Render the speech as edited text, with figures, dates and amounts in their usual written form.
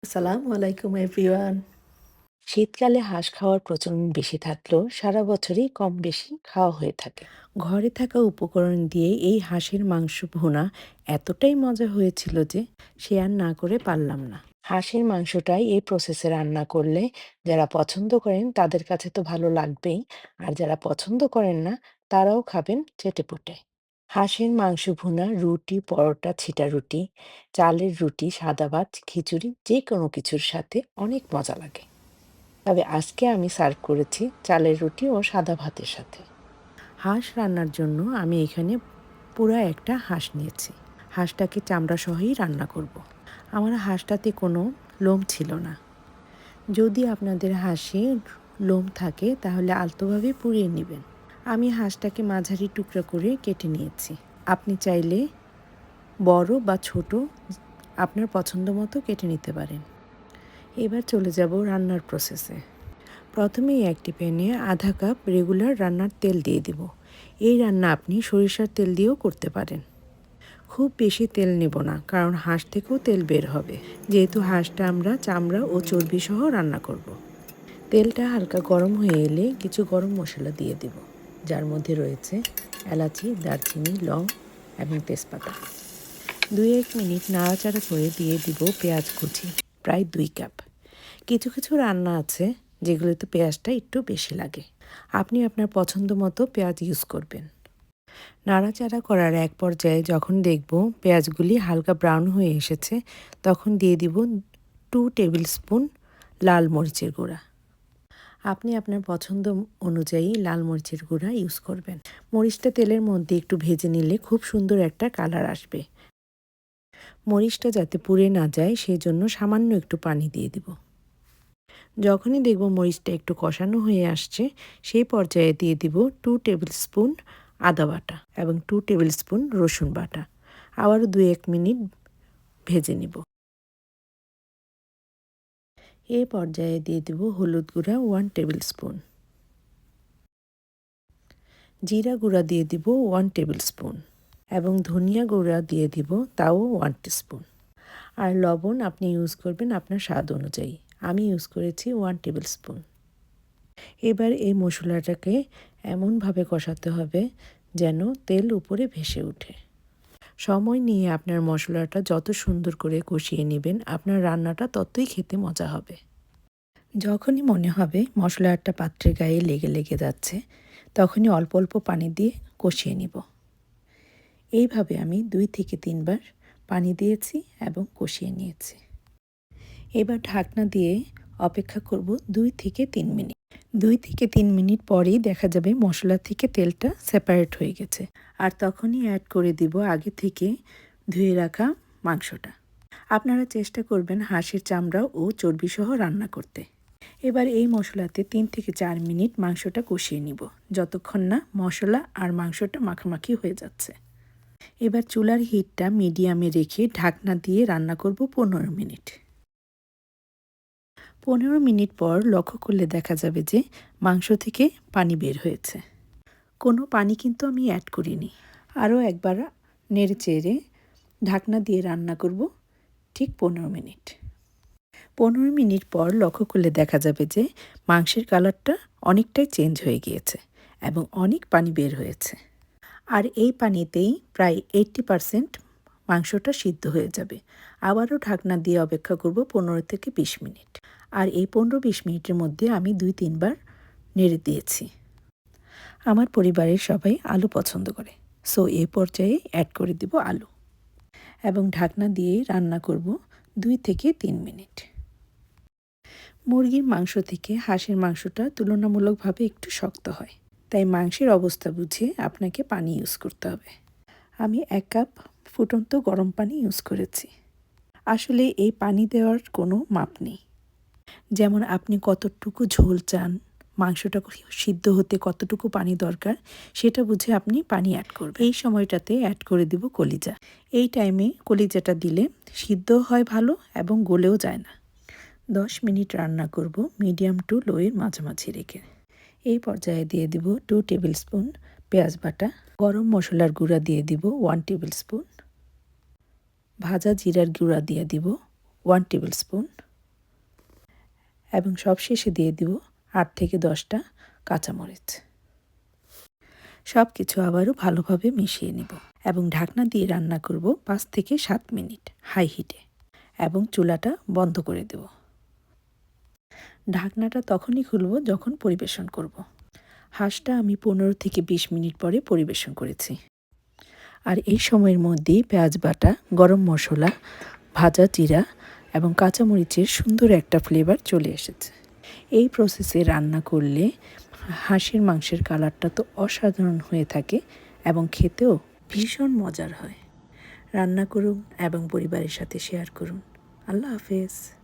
আসসালামু আলাইকুম এভরিওয়ান। শীতকালে হাঁস খাওয়ার প্রচলন বেশি থাকলেও সারা বছরই কম বেশি খাওয়া হয়ে থাকে। ঘরে থাকা উপকরণ দিয়ে এই হাঁসের মাংস ভুনা এতটাই মজা হয়েছিল যে শেয়ার না করে পারলাম না। হাঁসের মাংসটাই এই প্রসেসে রান্না করলে যারা পছন্দ করেন তাদের কাছে তো ভালো লাগবেই, আর যারা পছন্দ করেন না তারাও খাবেন চেটেপুটে। হাঁসের মাংস ভুনা রুটি, পরোটা, ছিটা রুটি, চালের রুটি, সাদা ভাত, খিচুড়ি যে কোনো কিছুর সাথে অনেক মজা লাগে। তবে আজকে আমি সার্ভ করেছি চালের রুটি ও সাদা ভাতের সাথে। হাঁস রান্নার জন্য আমি এখানে পুরা একটা হাঁস নিয়েছি। হাঁসটাকে চামড়া সহই রান্না করব। আমার হাঁসটাতে কোনো লোম ছিল না। যদি আপনাদের হাঁসে লোম থাকে তাহলে আলতোভাবে পুড়িয়ে নেবেন। আমি হাঁসটাকে মাঝারি টুকরা করে কেটে নিয়েছি। আপনি চাইলে বড় বা ছোট আপনার পছন্দ মতো কেটে নিতে পারেন। এবার চলে যাব রান্নার প্রসেসে। প্রথমেই একটি প্যানে আধা কাপ রেগুলার রান্নার তেল দিয়ে দেব। এই রান্না আপনি সরিষার তেল দিয়েও করতে পারেন। খুব বেশি তেল নেব না, কারণ হাঁস থেকেও তেল বের হবে, যেহেতু হাঁসটা আমরা চামড়া ও চর্বি সহ রান্না করব। তেলটা হালকা গরম হয়ে এলে কিছু গরম মশলা দিয়ে দেব, যার মধ্যে রয়েছে এলাচি, দারচিনি, লং এবং তেজপাতা। 2-1 মিনিট নাড়াচাড়া করে দিয়ে দিব পেঁয়াজ কুচি, প্রায় 2 কাপ। কিছু কিছু রান্না আছে যেগুলোতে পেঁয়াজটা একটু বেশি লাগে। আপনি আপনার পছন্দ মতো পেঁয়াজ ইউজ করবেন। নাড়াচাড়া করার এক পর্যায়ে যখন দেখব পেঁয়াজগুলি হালকা ব্রাউন হয়ে এসেছে, তখন দিয়ে দিব 2 টেবিল স্পুন লাল মরিচের গুঁড়া। আপনি আপনার পছন্দ অনুযায়ী লাল মরিচের গুঁড়া ইউজ করবেন। মরিচটা তেলের মধ্যে একটু ভেজে নিলে খুব সুন্দর একটা কালার আসবে। মরিচটা যাতে পুড়ে না যায় সেই জন্য সামান্য একটু পানি দিয়ে দিব। যখনই দেখব মরিচটা একটু কষানো হয়ে আসছে, সেই পর্যায়ে দিয়ে দিব 2 টেবিল স্পুন আদা বাটা এবং 2 টেবিল স্পুন রসুন বাটা। আবারও 2-1 মিনিট ভেজে নিব। এই পর্যায়ে দিয়ে দিব হলুদ গুঁড়া 1 টেবিল স্পুন, জিরা গুঁড়া দিয়ে দিব 1 টেবিল স্পুন এবং ধনিয়া গুঁড়া দিয়ে দিব তাও 1 টিস্পুন। আর লবণ আপনি ইউজ করবেন আপনার স্বাদ অনুযায়ী। আমি ইউজ করেছি 1 টেবিল স্পুন। এবার এই মশলাটাকে এমনভাবে কষাতে হবে যেন তেল উপরে ভেসে ওঠে। সময় নিয়ে আপনার মশলাটা যত সুন্দর করে কষিয়ে নেবেন, আপনার রান্নাটা ততই খেতে মজা হবে। যখনই মনে হবে মশলাটা পাত্রের গায়ে লেগে লেগে যাচ্ছে, তখনই অল্প অল্প পানি দিয়ে কষিয়ে নিব। এইভাবে আমি 2 থেকে 3 বার পানি দিয়েছি এবং কষিয়ে নিয়েছি। এবার ঢাকনা দিয়ে অপেক্ষা করব 2 থেকে 3 মিনিট। 2 থেকে 3 মিনিট পরেই দেখা যাবে মশলা থেকে তেলটা সেপারেট হয়ে গেছে। আর তখনই অ্যাড করে দিব আগে থেকে ধুয়ে রাখা মাংসটা। আপনারা চেষ্টা করবেন হাঁসের চামড়া ও চর্বি সহ রান্না করতে। এবার এই মশলাতে 3 থেকে 4 মিনিট মাংসটা কষিয়ে নিব, যতক্ষণ না মশলা আর মাংসটা মাখামাখি হয়ে যাচ্ছে। এবার চুলার হিটটা মিডিয়ামে রেখে ঢাকনা দিয়ে রান্না করব 15 মিনিট। 15 মিনিট পর লক্ষ্য করলে দেখা যাবে যে মাংস থেকে পানি বের হয়েছে। কোনো পানি কিন্তু আমি অ্যাড করিনি। আরও একবার নেড়ে চেড়ে ঢাকনা দিয়ে রান্না করব ঠিক 15 মিনিট। 15 মিনিট পর লক্ষ্য করলে দেখা যাবে যে মাংসের কালারটা অনেকটাই চেঞ্জ হয়ে গিয়েছে এবং অনেক পানি বের হয়েছে। আর এই পানিতেই প্রায় 80% মাংসটা সিদ্ধ হয়ে যাবে। আবারও ঢাকনা দিয়ে অপেক্ষা করব 15 থেকে 20 মিনিট। আর এই 15-20 মিনিটের মধ্যে আমি 2-3 বার নেড়ে দিয়েছি। আমার পরিবারের সবাই আলু পছন্দ করে, সো এই পর্যায়ে অ্যাড করে দিব আলু এবং ঢাকনা দিয়ে রান্না করব 2 থেকে 3 মিনিট। মুরগির মাংস থেকে হাঁসের মাংসটা তুলনামূলকভাবে একটু শক্ত হয়, তাই মাংসের অবস্থা বুঝে আপনাকে পানি ইউজ করতে হবে। আমি 1 কাপ ফুটন্ত গরম পানি ইউজ করেছি। আসলে এই পানি দেওয়ার কোনো মাপ নেই। যেমন আপনি কতটুকু ঝোল চান, মাংসটা সিদ্ধ হতে কতটুকু পানি দরকার, সেটা বুঝে আপনি পানি অ্যাড করবেন। এই সময়টাতে অ্যাড করে দিব কলিজা। এই টাইমে কলিজাটা দিলে সিদ্ধ হয় ভালো এবং গলেও যায় না। 10 মিনিট রান্না করব মিডিয়াম টু লোয়ের মাঝামাঝি রেখে। এই পর্যায়ে দিয়ে দিব 2 টেবিল স্পুন পেঁয়াজ বাটা, গরম মশলার গুঁড়া দিয়ে দিব 1 টেবিল স্পুন, ভাজা জিরার গুঁড়া দিয়ে দিব 1 টেবিল স্পুন, এবং সবশেষে দিয়ে দিব 8 থেকে 10টা কাঁচামরিচ। সব কিছু আবারও ভালোভাবে মিশিয়ে নিব এবং ঢাকনা দিয়ে রান্না করব 5 থেকে 7 মিনিট হাই হিটে এবং চুলাটা বন্ধ করে দেব। ঢাকনাটা তখনই খুলব যখন পরিবেশন করব। হাঁসটা আমি 15 থেকে 20 মিনিট পরে পরিবেশন করেছি। আর এই সময়ের মধ্যেই পেঁয়াজ বাটা, গরম মশলা, ভাজা জিরা এবং কাঁচামরিচের সুন্দর একটা ফ্লেভার চলে এসেছে। এই প্রসেসে রান্না করলে হাঁসের মাংসের কালারটা তো অসাধারণ হয়ে থাকে এবং খেতেও ভীষণ মজার হয়। রান্না করুন এবং পরিবারের সাথে শেয়ার করুন। আল্লাহ হাফেজ।